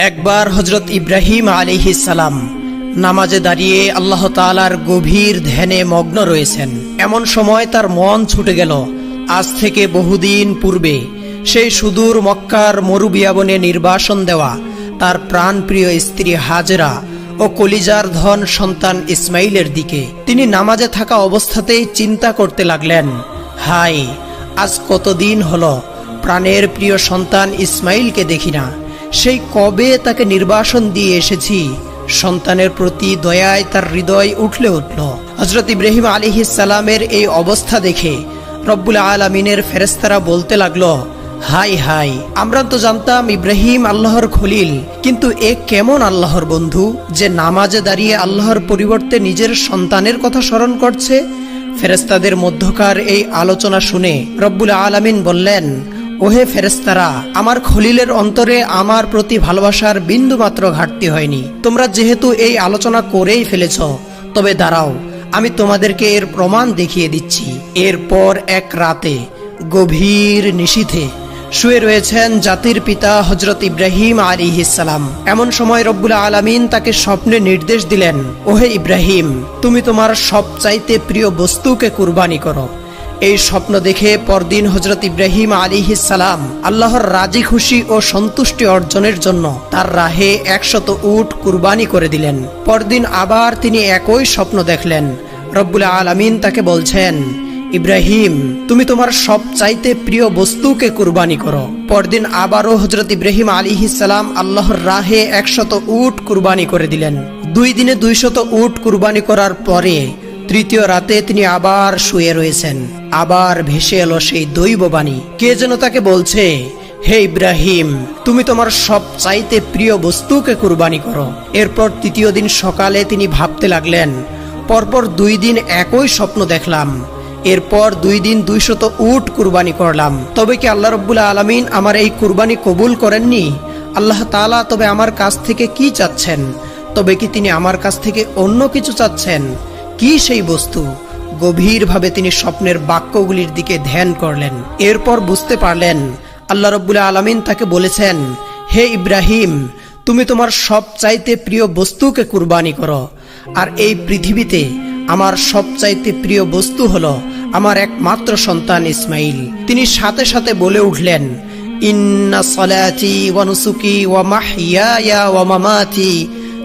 একবার হযরত ইব্রাহিম আলাইহিস সালাম নামাজে দাঁড়িয়ে আল্লাহ তাআলার গভীর ধ্যানে মগ্ন রয়েছেন। এমন সময় তার মন ছুটে গেল আজ থেকে বহুদিন পূর্বে সেই সুদূর মক্কার মরুবিয়াবনে নির্বাসন দেওয়া তার প্রাণপ্রিয় স্ত্রী হাজেরা ও কলিজার ধন সন্তান ইসমাইলের দিকে। তিনি নামাজে থাকা অবস্থাতেই চিন্তা করতে লাগলেন, হায়, আজ কতদিন হলো প্রাণের প্রিয় সন্তান ইসমাইলকে দেখি না। সেই কবে তাকে নির্বাসন দিয়ে এসেছি। সন্তানের প্রতি দয়ায় তার হৃদয় উঠলে উঠল। হযরত ইব্রাহিম আলাইহিস সালামের এই অবস্থা দেখে রব্বুল আলামিনের ফেরেশতারা বলতে লাগলো, হাই হাই, আমরা তো জানতাম ইব্রাহিম আল্লাহর খলিল, কিন্তু এ কেমন আল্লাহর বন্ধু যে নামাজে দাঁড়িয়ে আল্লাহর পরিবর্তে নিজের সন্তানের কথা স্মরণ করছে। ফেরেশতাদের মধ্যকার এই আলোচনা শুনে রব্বুল আলামিন বললেন, ওহে ফেরেশতারা, আমার খলিলের অন্তরে আমার প্রতি ভালোবাসার বিন্দুমাত্র ঘাটতি হয়নি। তোমরা যেহেতু এই আলোচনা করেই ফেলেছ, তবে দাঁড়াও, আমি তোমাদেরকে এর প্রমাণ দেখিয়ে দিচ্ছি। এরপর এক রাতে গভীর নিশীথে শুয়ে রয়েছেন জাতির পিতা হযরত ইব্রাহিম আলাইহিস সালাম। এমন সময় রব্বুল আলামিন তাকে স্বপ্নে নির্দেশ দিলেন, ওহে ইব্রাহিম, তুমি তোমার সবচাইতে প্রিয় বস্তুকে কুরবানি করো। এই স্বপ্ন দেখে পরদিন হযরত ইব্রাহিম আলাইহিস সালাম আল্লাহর রাজি খুশি ও সন্তুষ্টি অর্জনের জন্য তার রাহে 100 উট কুরবানি করে দিলেন। পরদিন আবার তিনি একই স্বপ্ন দেখলেন। রব্বুল আলামিন তাকে বলছেন, ইব্রাহিম, তুমি তোমার সবচাইতে প্রিয় বস্তুকে কুরবানি করো। পরদিন আবারও হযরত ইব্রাহিম আলাইহিস সালাম আল্লাহর রাহে 100 উট কুরবানি করে দিলেন। 2 দিনে 200 উট কুরবানি করার পরে তৃতীয় রাতে তিনি আবার শুয়ে রয়েছেন। আবার ভেসে এলো সেই দৈববাণী। কে যেন তাকে বলছে, হে ইব্রাহিম, তুমি তোমার সবচাইতে প্রিয় বস্তুকে কুরবানি করো। এরপর তৃতীয় দিন সকালে তিনি ভাবতে লাগলেন, পরপর 2 দিন একই স্বপ্ন দেখলাম, এরপর 2 দিন 200 উট কুরবানি করলাম, তবে কি আল্লাহ রাব্বুল আলামিন আমার এই কুরবানি কবুল করেননি? আল্লাহ তাআলা তবে আমার কাছ থেকে কি চাচ্ছেন? তবে কি তিনি আমার কাছ থেকে অন্য কিছু চাচ্ছেন? কি সেই বস্তু? গভীরভাবে তিনি স্বপ্নের বাক্যগুলির দিকে ধ্যান করলেন। এরপর বুঝতে পারলেন আল্লাহ রাব্বুল আলামিন তাকে বলেছেন, হে ইব্রাহিম, তুমি তোমার সবচাইতে প্রিয় বস্তুকে কুরবানি করো। আর এই পৃথিবীতে আমার সবচাইতে প্রিয় বস্তু হলো আমার একমাত্র সন্তান ইসমাইল। তিনি সাথে সাথে বলে উঠলেন, ইন্না সলাতি ওয়া নুসুকি ওয়া মাহইয়ায়া ওয়া মামাতি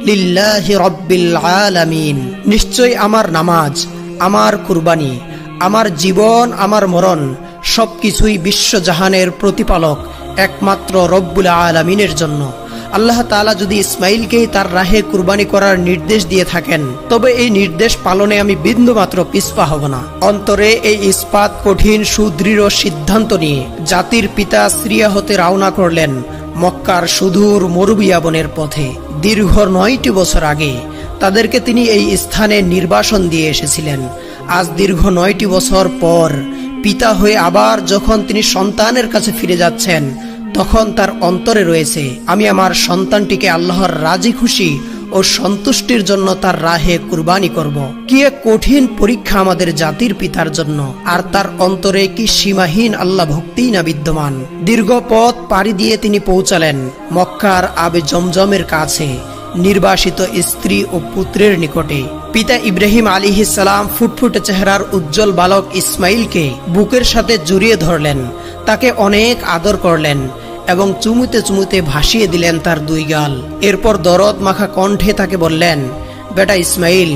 লিল্লাহি রাব্বিল আলামিন। নিশ্চয় আমার নামাজ, আমার কুরবানি, আমার জীবন, আমার মরণ সবকিছুই বিশ্বজাহানের প্রতিপালক একমাত্র রব্বুল আলামিনের জন্য। আল্লাহ তাআলা যদি ইসমাইলকেই তার রাহে কুরবানি করার নির্দেশ দিয়ে থাকেন, তবে এই নির্দেশ পালনে আমি বিন্দুমাত্র পিছপা হব না। অন্তরে এই ইস্পাত কঠিন সুদৃঢ় সিদ্ধান্ত নিয়ে জাতির পিতা সিরিয়া হতে রওনা করলেন মক্কার সুদূর মরুবিয়াবনের পথে। দীর্ঘ 9টি বছর আগে তাদেরকে তিনি এই স্থানে নির্বাসন দিয়ে এসেছিলেন। আজ দীর্ঘ 9টি বছর পর পিতা হয়ে আবার যখন তিনি সন্তানের কাছে ফিরে যাচ্ছেন, তখন তার অন্তরে রয়েছে, আমি আমার সন্তানটিকে আল্লাহর রাজি খুশি ও সন্তুষ্টির জন্য তার রাহে কুরবানি করব। কি এক কঠিন পরীক্ষা আমাদের জাতির পিতার জন্য। আর তার অন্তরে কি সীমাহীন আল্লাহ ভক্তি না বিদ্যমান। দীর্ঘ পথ পাড়ি দিয়ে তিনি পৌঁছালেন মক্কার আবে জমজমের কাছে, নির্বাসিত স্ত্রী ও পুত্রের নিকটে। পিতা ইব্রাহিম আলাইহিস সালাম ফুটফুটে চেহারার উজ্জ্বল বালক ইসমাইলকে বুকের সাথে জড়িয়ে ধরলেন, তাকে অনেক আদর করলেন এবং চুমুতে চুমুতে ভাসিয়ে দিলেন তার 2 গাল। এরপর দরদ মাখা কণ্ঠে তাকে বললেন, বেটা ইসমাইল,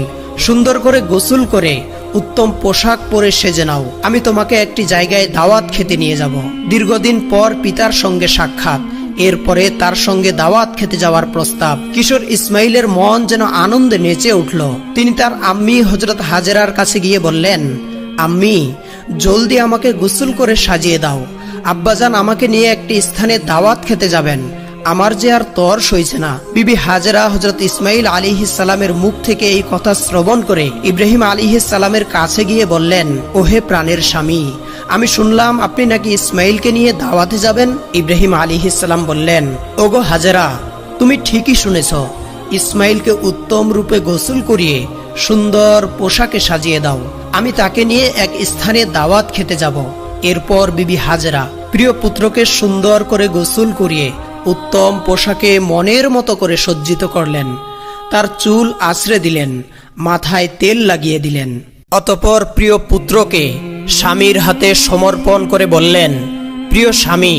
সুন্দর করে গোসল করে উত্তম পোশাক পরে সেজে নাও, আমি তোমাকে একটি জায়গায় দাওয়াত খেতে নিয়ে যাব। দীর্ঘদিন পর পিতার সঙ্গে সাক্ষাৎ, এরপরে তার সঙ্গে দাওয়াত খেতে যাওয়ার প্রস্তাব। কিশোর ইসমাইলের মন যেন আনন্দে নেচে উঠল। তিনি তার আম্মি হযরত হাজেরার কাছে গিয়ে বললেন, আম্মি, জলদি আমাকে গোসল করে সাজিয়ে দাও। আব্বাজান আমাকে নিয়ে একটি স্থানে দাওয়াত খেতে যাবেন, আমার যে আর তর সইছে না। বিবি হাজেরা হযরত ইসমাইল আলাইহিস সালামের মুখ থেকে এই কথা শ্রবণ করে ইব্রাহিম আলাইহিস সালামের কাছে গিয়ে বললেন, ওহে প্রাণের স্বামী, আমি শুনলাম আপনি নাকি ইসমাইলকে নিয়ে দাওয়াতে যাবেন। ইব্রাহিম আলাইহিস সালাম বললেন, ওগো হাজেরা, তুমি ঠিকই শুনেছ। ইসমাইলকে উত্তম রূপে গোসল করিয়ে সুন্দর পোশাকে সাজিয়ে দাও, আমি তাকে নিয়ে এক স্থানে দাওয়াত খেতে যাব। এরপর বিবি হাজেরা প্রিয় পুত্রকে সুন্দর করে গোসল করিয়ে উত্তম পোশাকে মনের মতো করে সজ্জিত করলেন, তার চুল আঁচড়ে দিলেন, মাথায় তেল লাগিয়ে দিলেন। অতঃপর প্রিয় পুত্রকে স্বামীর হাতে সমর্পণ করে বললেন, প্রিয় স্বামী,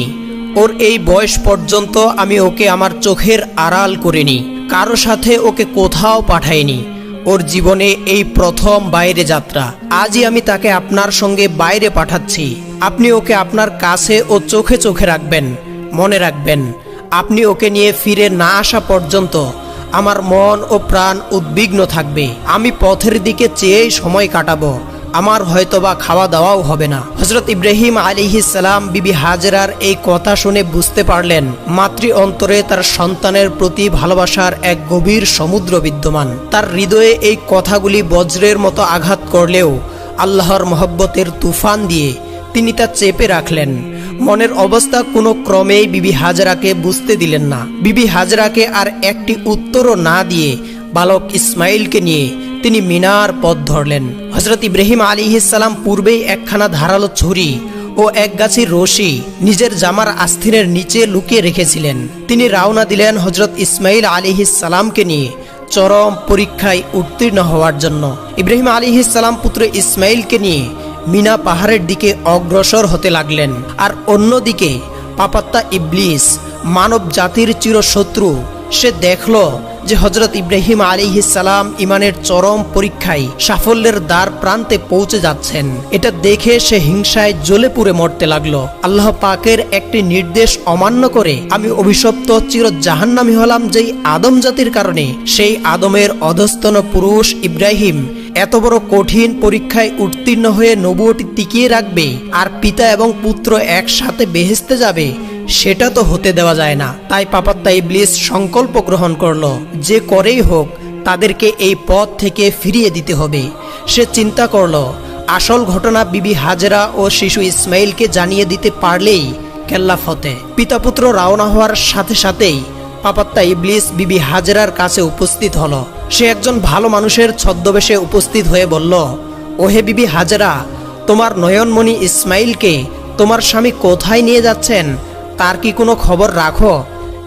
ওর এই বয়স পর্যন্ত আমি ওকে আমার চোখের আড়াল করিনি, কারো সাথে ওকে কোথাও পাঠাইনি। ওর জীবনে এই প্রথম বাইরে যাত্রা। আজই আমি তাকে আপনার সঙ্গে বাইরে পাঠাচ্ছি। আপনি ওকে আপনার কাছে ও চোখে চোখে রাখবেন। মনে রাখবেন, আপনি ওকে নিয়ে ফিরে না আসা পর্যন্ত আমার মন ও প্রাণ উদ্বিগ্ন থাকবে। আমি পথের দিকে চেয়েই সময় কাটাবো। আমার হয়তোবা খাওয়া দাওয়াও হবে না। হযরত ইব্রাহিম আলাইহিস সালাম বিবি হাজেরার এই কথা শুনে বুঝতে পারলেন মাতৃ অন্তরে তার সন্তানের প্রতি ভালোবাসার এক গভীর সমুদ্র বিদ্যমান। তার হৃদয়ে এই কথাগুলি বজ্রের মতো আঘাত করলেও আল্লাহর মহব্বতের তুফান দিয়ে তিনি তা চেপে রাখলেন। মনের অবস্থা কোনো ক্রমেই বিবি হাজেরাকে বুঝতে দিলেন না। বিবি হাজেরাকে আর একটি উত্তরও না দিয়ে বালক ইসমাইলকে নিয়ে তিনি মিনার পথ ধরলেন। হযরত ইব্রাহিম আলাইহিস সালাম পূর্বেই একখানা ধারালো ছুরি ও এক গাছি রশি নিজের জামার আস্তিনের নিচে লুকিয়ে রেখেছিলেন। তিনি রওনা দিলেন হযরত ইসমাইল আলাইহিস সালামকে নিয়ে চরম পরীক্ষায় উত্তীর্ণ হওয়ার জন্য। ইব্রাহিম আলাইহিস সালাম পুত্র ইসমাইলকে নিয়ে মিনা পাহাড়ের দিকে অগ্রসর হতে লাগলেন। আর অন্যদিকে পাপাত্তা ইবলিস, মানব জাতির চিরশত্রু, সে দেখল যে হযরত ইব্রাহিম আলাইহিস সালাম ইমানের চরম পরীক্ষায় সাফল্যের দ্বার প্রান্তে পৌঁছে যাচ্ছেন। এটা দেখে সে হিংসায় জ্বলে পুড়ে মরতে লাগলো। আল্লাহ পাকের একটি নির্দেশ অমান্য করে আমি অভিশপ্ত চির জাহান্নামী হলাম যেই আদম জাতির কারণে। সেই আদমের অধস্তন পুরুষ ইব্রাহিম এত বড় কঠিন পরীক্ষায় উত্তীর্ণ হয়ে নবুয়তি টিকিয়ে রাখবে আর পিতা এবং পুত্র একসাথে বেহেশতে যাবে, সেটা তো হতে দেওয়া যায় না। তাই পাপাত্তা ইবলিস সংকল্প গ্রহণ করলো, যে করেই হোক তাদেরকে এই পথ থেকে ফিরিয়ে দিতে হবে। সে চিন্তা করলো, আসল ঘটনা বিবি হাজেরা ও শিশু ইসমাইলকে জানিয়ে দিতে পারলেই কেল্লা ফতে। পিতা পুত্র রওনা হওয়ার সাথে সাথেই পাপাত্তা ইবলিস বিবি হাজেরার কাছে উপস্থিত হলো। সে একজন ভালো মানুষের ছদ্মবেশে উপস্থিত হয়ে বলল, ওহে বিবি হাজেরা, তোমার নয়নমণি ইসমাইলকে তোমার স্বামী কোথায় নিয়ে যাচ্ছেন, তার কি কোনো খবর রাখো?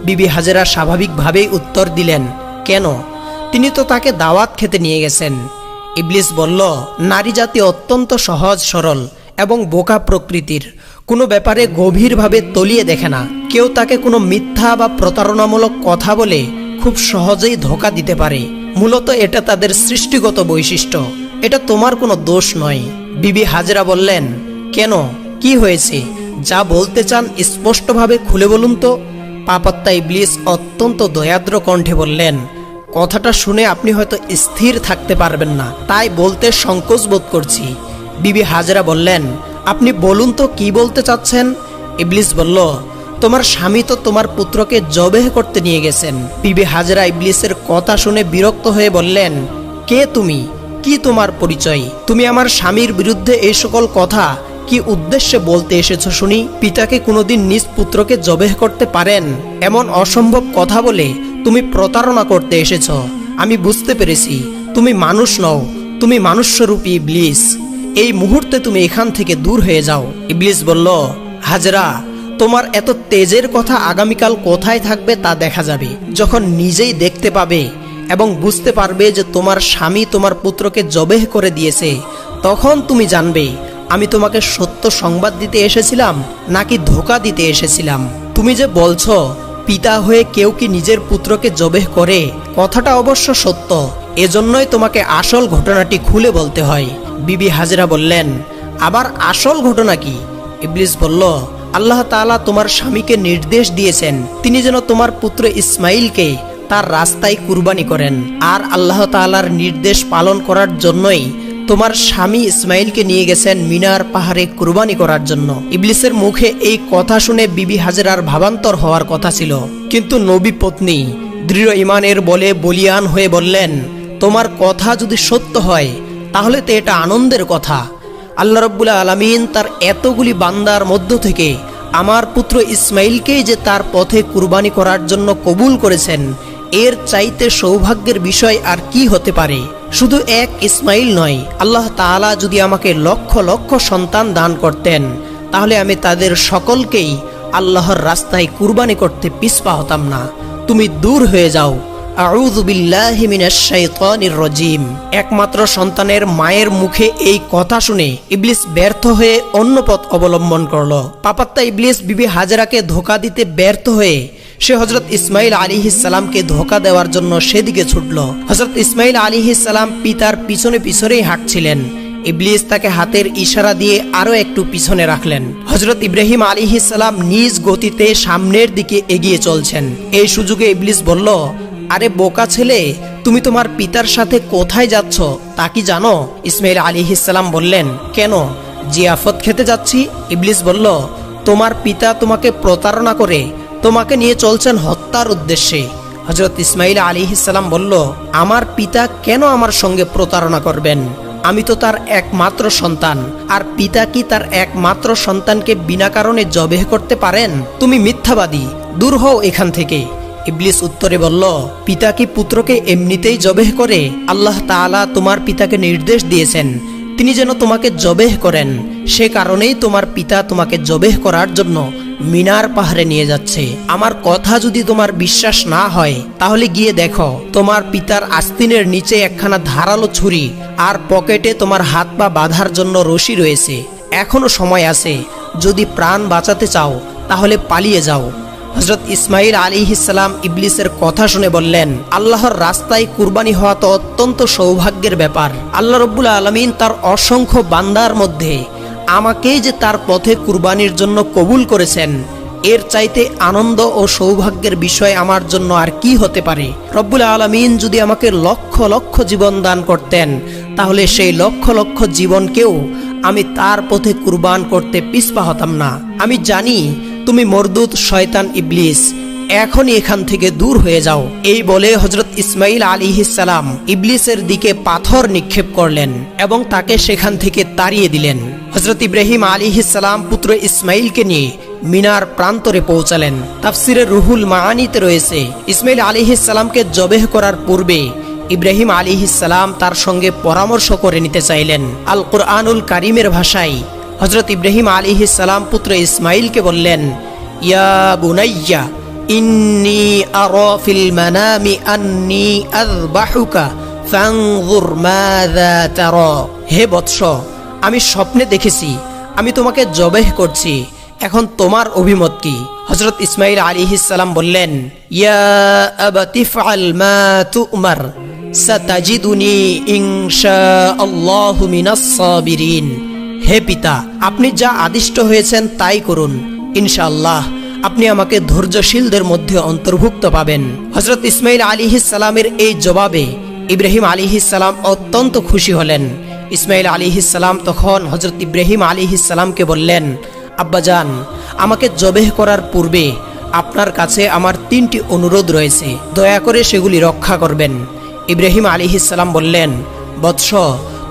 বিবি হাজেরা স্বাভাবিকভাবেই উত্তর দিলেন, কেন? তিনি তো তাকে দাওয়াত খেতে নিয়ে গেছেন। ইবলিস বলল, নারী জাতি অত্যন্ত সহজ সরল এবং বোকা প্রকৃতির, কোনো ব্যাপারে গভীরভাবে তলিয়ে দেখে না। কেউ তাকে কোনো মিথ্যা বা প্রতারণামূলক কথা বলে খুব সহজেই ধোঁকা দিতে পারে। মূলত এটা তাদের সৃষ্টিগত বৈশিষ্ট্য, এটা তোমার কোনো দোষ নয়। বিবি হাজেরা বললেন, কেন, কি হয়েছে? যা বলতে চান স্পষ্টভাবে খুলে বলুন তো। পাপাত্তা ইবলিস অত্যন্ত দয়াদ্র কণ্ঠে বললেন, কথাটা শুনে আপনি হয়তো স্থির থাকতে পারবেন না, তাই বলতে সংকোচ বোধ করছি। বিবি হাজেরা বললেন, আপনি বলুন তো কি বলতে চাচ্ছেন। ইবলিস বলল, তোমার স্বামী তো তোমার পুত্রকে জবেহ করতে নিয়ে গেছেন। বিবি হাজেরা ইবলিসের কথা শুনে বিরক্ত হয়ে বললেন, কে তুমি? কি তোমার পরিচয়? তুমি আমার স্বামীর বিরুদ্ধে এই সকল কথা কি উদ্দেশ্যে বলতে এসেছো শুনি? পিতাকে কোনোদিন নিজ পুত্রকে জবেহ করতে পারেন? এমন অসম্ভব কথা বলে তুমি প্রতারণা করতে এসেছ। আমি বুঝতে পেরেছি তুমি মানুষ নও, তুমি মানুষ্যরূপী ইবলিস। এই মুহূর্তে তুমি এখান থেকে দূর হয়ে যাও। ইবলিস বলল, হাজেরা, তোমার এত তেজের কথা আগামীকাল কোথায় থাকবে তা দেখা যাবে। যখন নিজেই দেখতে পাবে এবং বুঝতে পারবে যে তোমার স্বামী তোমার পুত্রকে জবেহ করে দিয়েছে, তখন তুমি জানবে আমি তোমাকে সত্য সংবাদ দিতে এসেছিলাম নাকি ধোঁকা দিতে এসেছিলাম। তুমি যে বলছো পিতা হয়ে কেউ কি নিজের পুত্রকে জবেহ করে, কথাটা অবশ্য সত্য, এজন্যই তোমাকে আসল ঘটনাটি খুলে বলতে হয়। বিবি হাজেরা বললেন, আবার আসল ঘটনা কি? ইবলিস বলল, আল্লাহ তাআলা তোমার স্বামীকে নির্দেশ দিয়েছেন তিনি যেন তোমার পুত্র ইসমাইলকে তার রাস্তায় কুরবানি করেন। আর আল্লাহ তাআলার নির্দেশ পালন করার জন্যই তোমার স্বামী ইসমাইলকে নিয়ে গেছেন মিনার পাহাড়ে কুরবানি করার জন্য। ইবলিসের মুখে এই কথা শুনে বিবি হাজেরার ভাবান্তর হওয়ার কথা ছিল, কিন্তু নবী পত্নী দৃঢ় ঈমানের বলে বলিয়ান হয়ে বললেন, তোমার কথা যদি সত্য হয় তাহলে তো এটা আনন্দের কথা। আল্লাহ রাব্বুল আলামিন তার এতগুলি বান্দার মধ্য থেকে আমার পুত্র ইসমাইলকেই যে তার পথে কুরবানি করার জন্য কবুল করেছেন, এর চাইতে সৌভাগ্যের বিষয় আর কি হতে পারে? শুধু এক ইসমাইল নয়, আল্লাহ তাআলা যদি আমাকে লক্ষ লক্ষ সন্তান দান করতেন তাহলে আমি তাদের সকলকেই আল্লাহর রাস্তায় কুরবানি করতে পিছপা হতাম না। তুমি দূর হয়ে যাও। আউযু বিল্লাহি মিনাশ শাইতানির রাজিম। একমাত্র সন্তানের মায়ের মুখে এই কথা শুনে ইবলিস ব্যর্থ হয়ে অন্য পথ অবলম্বন করলো। পাপাত্তা ইবলিস বিবি হাজেরাকে ধোঁকা দিতে ব্যর্থ হয়ে সে হযরত ইসমাইল আলাইহিস সালামকে ধোঁকা দেওয়ার জন্য সেদিকে ছুটল। হযরত ইসমাইল আলাইহিস সালাম পিতার পিছনে পিছনেই হাঁটছিলেন। ইবলিস তাকে হাতের ইশারা দিয়ে আরো একটু পিছনে রাখলেন। হযরত ইব্রাহিম আলাইহিস সালাম নিজ গতিতে সামনের দিকে এগিয়ে চলছেন। এই সুযোগে ইবলিস বলল, আরে বোকা ছেলে, তুমি তোমার পিতার সাথে কোথায় যাচ্ছ তা কি জানো? ইসমাইল আলাইহিস সালাম বললেন, কেন? জিয়াফত খেতে যাচ্ছি। ইবলিস বলল, তোমার পিতা তোমাকে প্রতারণা করে তোমাকে নিয়ে চলছেন হত্যার উদ্দেশ্যে। হযরত ইসমাইল আলাইহিস সালাম বলল, আমার পিতা কেন আমার সঙ্গে প্রতারণা করবেন? আমি তো তার একমাত্র সন্তান, আর পিতা কি তার একমাত্র সন্তানকে বিনা কারণে জবেহ করতে পারেন? তুমি মিথ্যাবাদী, দূর হও এখান থেকে। ইবলিস উত্তরে বলল, পিতা কি পুত্রকে এমনিতেই জবেহ করে? আল্লাহ তাআলা তোমার পিতাকে নির্দেশ দিয়েছেন তিনি যেন তোমাকে জবেহ করেন। সে কারণেই তোমার পিতা তোমাকে জবেহ করার জন্য মিনার পাহাড়ে নিয়ে যাচ্ছে। আমার কথা যদি তোমার বিশ্বাস না হয় তাহলে গিয়ে দেখো, তোমার পিতার আস্তিনের নিচে একখানা ধারালো ছুরি আর পকেটে তোমার হাত পা বাঁধার জন্য রশি রয়েছে। এখনো সময় আছে, যদি প্রাণ বাঁচাতে চাও তাহলে পালিয়ে যাও। হযরত ইসমাইল আলাইহিস সালাম ইবলিসের কথা শুনে বললেন, আল্লাহর রাস্তায় কুরবানি হওয়া তো অত্যন্ত সৌভাগ্যের ব্যাপার। আল্লাহ রাব্বুল আলামিন তার অসংখ্য বান্দার মধ্যে আমাকেই যে তার পথে কুরবানির জন্য কবুল করেছেন, এর চাইতে আনন্দ ও সৌভাগ্যের বিষয় আমার জন্য আর কি হতে পারে? রব্বুল আলামিন যদি আমাকে লক্ষ লক্ষ জীবন দান করতেন তাহলে সেই লক্ষ লক্ষ জীবনকেও আমি তার পথে কুরবান করতে পিছপা হতাম না। আমি জানি তুমি মরদুদ শয়তান ইবলিস, এখনই এখান থেকে দূর হয়ে যাও। এই বলে হযরত ইসমাইল আলাইহিস সালাম ইবলিসের দিকে পাথর নিক্ষেপ করলেন এবং তাকে সেখান থেকে তাড়িয়ে দিলেন। হযরত ইব্রাহিম আলাইহিস সালাম পুত্র ইসমাইলকে নিয়ে মিনার প্রান্তরে পৌঁছালেন। তাফসিরে রুহুল মাআনিতে রয়েছে, ইসমাইল আলাইহিস সালামকে জবেহ করার পূর্বে ইব্রাহিম আলাইহিস সালাম তার সঙ্গে পরামর্শ করে নিতে চাইলেন। আল কুরআনুল কারীমের ভাষায় হযরত ইব্রাহিম আলাইহিস সালাম পুত্র ইসমাইলকে বললেন, ইয়া বুনাইয়া ইন্নী আরা ফিল মানামি আন্নী আযবাহুকা ফানজুর মাযা তারা। হে বৎস, আমি স্বপ্নে দেখেছি আমি তোমাকে জবেহ করছি, এখন তোমার অভিমত কি? হযরত ইসমাইল আলাইহিস সালাম বললেন, ইয়া আবাতি ফাআল মা তু'মার সাতাজিদুনি ইনশাআল্লাহু মিনাস সাবিরিন। হে পিতা, আপনি যা আদিষ্ট হয়েছেন তাই করুন, ইনশাআল্লাহ আপনি আমাকে ধৈর্যশীলদের মধ্যে অন্তর্ভুক্ত পাবেন। হযরত ইসমাইল আলাইহিস সালামের এই জবাবে ইব্রাহিম আলাইহিস সালাম অত্যন্ত খুশি হলেন। ইসমাইল আলাইহিস সালাম তখন হযরত ইব্রাহিম আলাইহিস সালামকে বললেন, আব্বাজান, আমাকে জবেহ করার পূর্বে আপনার কাছে আমার 3টি অনুরোধ রয়েছে, দয়া করে সেগুলি রক্ষা করবেন। ইব্রাহিম আলাইহিস সালাম বললেন, বৎস,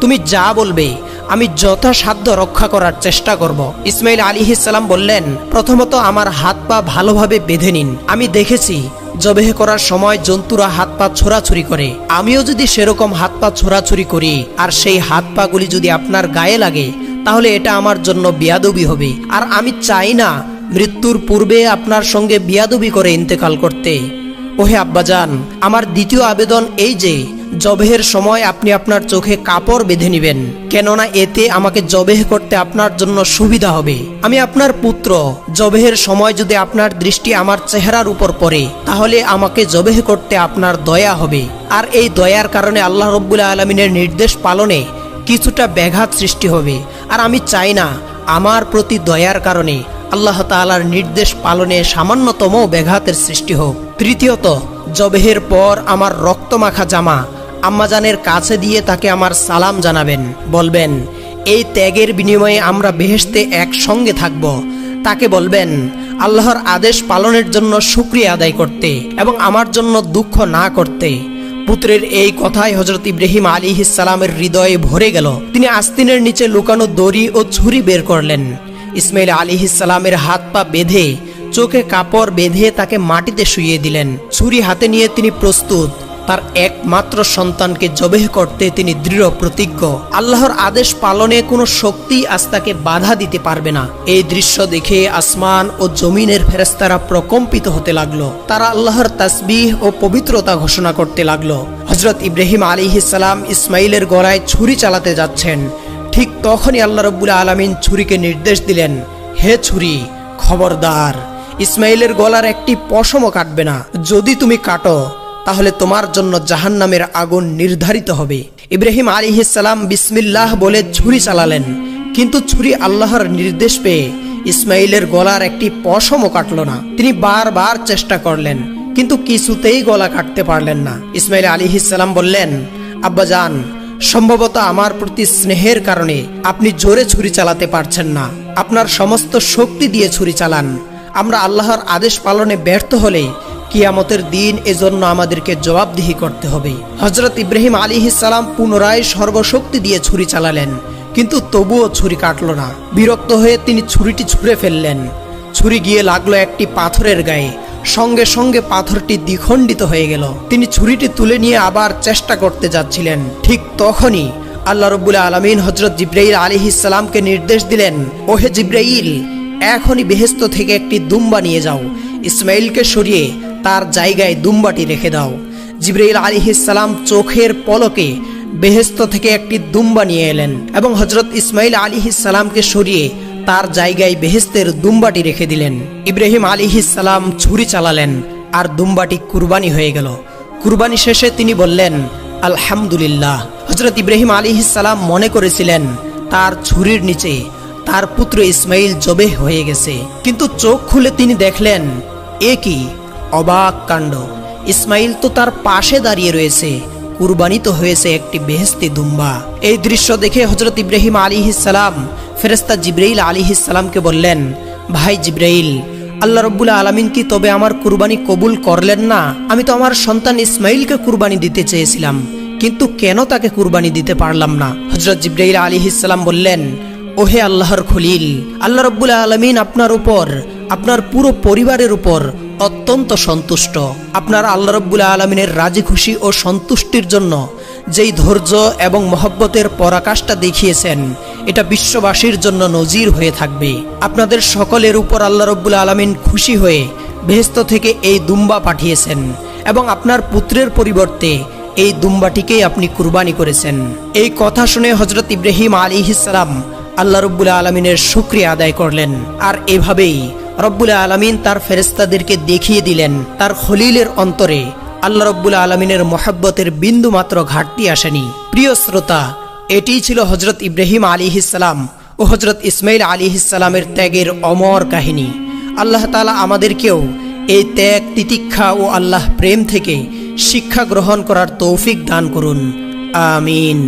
তুমি যা বলবে আমি যথাসাধ্য রক্ষা করার চেষ্টা করব। ইসমাইল আলাইহিস সালাম বললেন, প্রথমত আমার হাত পা ভালোভাবে বেঁধে নিন। আমি দেখেছি জবেহ করার সময় জন্তুরা হাত পা ছোড়াছুরি করে, আমিও যদি সেরকম হাত পা ছোড়াছুরি করি আর সেই হাত পা গুলি যদি আপনার গায়ে লাগে তাহলে এটা আমার জন্য বিয়াদবি হবে, আর আমি চাই না মৃত্যুর পূর্বে আপনার সঙ্গে বিয়াদবি করে ইন্তেকাল করতে। ওহে আব্বাজান, আমার দ্বিতীয় আবেদন এই যে জবেহের সময় আপনি আপনার চোখে কাপড় বেঁধে নেবেন, কেননা এতে আমাকে জবেহ করতে আপনার জন্য সুবিধা হবে। আমি আপনার পুত্র, জবেহের সময় যদি আপনার দৃষ্টি আমার চেহারার উপর পড়ে তাহলে আমাকে জবেহ করতে আপনার দয়া হবে, আর এই দয়ার কারণে আল্লাহ রাব্বুল আলামিনের নির্দেশ পালনে কিছুটা ব্যাঘাত সৃষ্টি হবে, আর আমি চাই না আমার প্রতি দয়ার কারণে আল্লাহ তাআলার নির্দেশ পালনে সামান্যতম ব্যাঘাতের সৃষ্টি হোক। তৃতীয়ত, জবেহের পর আমার রক্তমাখা জামা আম্মাজানের কাছে দিয়ে তাকে আমার সালাম জানাবেন, বলবেন এই ত্যাগের বিনিময়ে আমরা বেহেশতে একসঙ্গে থাকব। তাকে বলবেন আল্লাহর আদেশ পালনের জন্য শুকরিয়া আদায় করতে এবং আমার জন্য দুঃখ না করতে। পুত্রের এই কথায় হযরত ইব্রাহিম আলাইহিস সালামের হৃদয়ে ভরে গেল। তিনি আস্তিনের নিচে লুকানো দড়ি ও ছুরি বের করলেন। ইসমাইল আলাইহিস সালামের হাত পা বেঁধে চোখে কাপড় বেঁধে তাকে মাটিতে শুইয়ে দিলেন। ছুরি হাতে নিয়ে তিনি প্রস্তুত তার একমাত্র সন্তানকে জবেহ করতে তিনি দৃঢ় প্রতিজ্ঞ। আল্লাহর আদেশ পালনে কোনো শক্তি আজ তাকে বাধা দিতে পারবে না। এই দৃশ্য দেখে আসমান ও জমিনের ফেরেশতারা প্রকম্পিত হতে লাগলো। তারা আল্লাহর তাসবিহ ও পবিত্রতা ঘোষণা করতে লাগলো। হযরত ইব্রাহিম আলাইহিস সালাম ইসমাইলের গলায় ছুরি চালাতে যাচ্ছেন। ঠিক তখনই আল্লাহ রাব্বুল আলামিন ছুরিকে নির্দেশ দিলেন, হে ছুরি, খবরদার, ইসমাইলের গলার একটি পশমও কাটবে না। যদি তুমি কাটো তাহলে তোমার জন্য জাহান্নামের আগুন নির্ধারিত হবে। ইব্রাহিম আলাইহিস সালাম বিসমিল্লাহ বলে ছুরি চালালেন, কিন্তু ছুরি আল্লাহর নির্দেশ পেয়ে ইসমাইলের গলার একটি পশমও কাটল না। তিনি বারবার চেষ্টা করলেন, কিন্তু কিছুতেই গলা কাটতে পারলেন না। ইসমাইল আলাইহিস সালাম বললেন, আব্বাজান, সম্ভবত আমার প্রতি স্নেহের কারণে আপনি জোরে ছুরি চালাতে পারছেন না। আপনার সমস্ত শক্তি দিয়ে ছুরি চালান। আমরা আল্লাহর আদেশ পালনে ব্যর্থ হলে কিয়ামতের দিন এজন্য আমাদেরকে জবাবদিহি করতে হবে। হযরত ইব্রাহিম আলাইহিস সালাম পুনরায় সর্বশক্তি দিয়ে ছুরি চালালেন, কিন্তু তবুও ছুরি কাটল না। বিরক্ত হয়ে তিনি ছুরিটি ছুঁড়ে ফেললেন। ছুরি গিয়ে লাগলো একটি পাথরের গায়ে। সঙ্গে সঙ্গে পাথরটি দ্বিখণ্ডিত হয়ে গেল। তিনি ছুরিটি তুলে নিয়ে আবার চেষ্টা করতে যাচ্ছিলেন। ঠিক তখনই আল্লাহ রাব্বুল আলামিন হযরত জিবরাইল আলাইহিস সালামকে নির্দেশ দিলেন, ওহে জিবরাইল, এখনই বেহেশত থেকে একটি দুম্বা নিয়ে যাও। ইসমাইলকে সরিয়ে তার জায়গায় দুম্বাটি রেখে দাও। জিবরাইল আলাইহিস সালাম চোখের পলকে বেহেশত থেকে একটি দুম্বা নিয়ে এলেন এবং হযরত ইসমাইল আলাইহিস সালামকে সরিয়ে তার জায়গায় বেহেশতের দুম্বাটি রেখে দিলেন। ইব্রাহিম আলাইহিস সালাম ছুরি চালালেন আর দুম্বাটি কুরবানি হয়ে গেল। কুরবানি শেষে তিনি বললেন, আলহামদুলিল্লাহ। হযরত ইব্রাহিম আলাইহিস সালাম মনে করেছিলেন তার ছুরির নিচে তার পুত্র ইসমাইল জবেহ হয়ে গেছে, কিন্তু চোখ খুলে তিনি দেখলেন, এ কি অবাক কাণ্ড! ইসমাইল তো তার পাশে দাঁড়িয়ে রয়েছে, কুরবানি তো হয়েছে একটি বেহেশতি দুম্বা। এই দৃশ্য দেখে হযরত ইব্রাহিম আলাইহিস সালাম ফেরেশতা জিবরাইল আলাইহিস সালামকে বললেন, ভাই জিবরাইল, আল্লাহ রাব্বুল আলামিন কি তবে আমার কুরবানি কবুল করলেন না? আমি তো আমার সন্তান ইসমাইলকে কুরবানি দিতে চেয়েছিলাম, কিন্তু কেন তাকে কুরবানি দিতে পারলাম না? হযরত জিবরাইল আলাইহিস সালাম বললেন, ওহে আল্লাহর খলিল, আল্লাহ রাব্বুল আলামিন আপনার উপর, আপনার পুরো পরিবারের উপর অত্যন্ত সন্তুষ্ট। আপনারা আল্লাহ রাব্বুল আলামিনের রাজি খুশি ও সন্তুষ্টির জন্য যেই ধৈর্য এবং মহব্বতের পরাকাষ্ঠা দেখিয়েছেন, এটা বিশ্ববাসীর জন্য নজির হয়ে থাকবে। আপনাদের সকলের উপর আল্লাহ রাব্বুল আলামিন খুশি হয়ে বেহেশত থেকে এই দুম্বা পাঠিয়েছেন এবং আপনার পুত্রের পরিবর্তে এই দুম্বাটিকেই আপনি কুরবানি করেছেন। এই কথা শুনে হযরত ইব্রাহিম আলাইহিস সালাম আল্লাহ রাব্বুল আলামিনের শুকরিয়া আদায় করলেন। আর এভাবেই রব্বুল আলামিন তার ফেরেশতাদেরকে দেখিয়ে দিলেন তার খলিলের অন্তরে আল্লাহ রাব্বুল আলামিনের মহব্বতের বিন্দু মাত্র ঘাটতি আসেনি। প্রিয় শ্রোতা, এটিই ছিল হযরত ইব্রাহিম আলাইহিস সালাম ও হযরত ইসমাইল আলাইহিস সালামের ত্যাগের অমর কাহিনী। আল্লাহ তাআলা আমাদেরকেও এই ত্যাগ, তিতিক্ষা ও আল্লাহ প্রেম থেকে শিক্ষা গ্রহণ করার তৌফিক দান করুন। আমিন।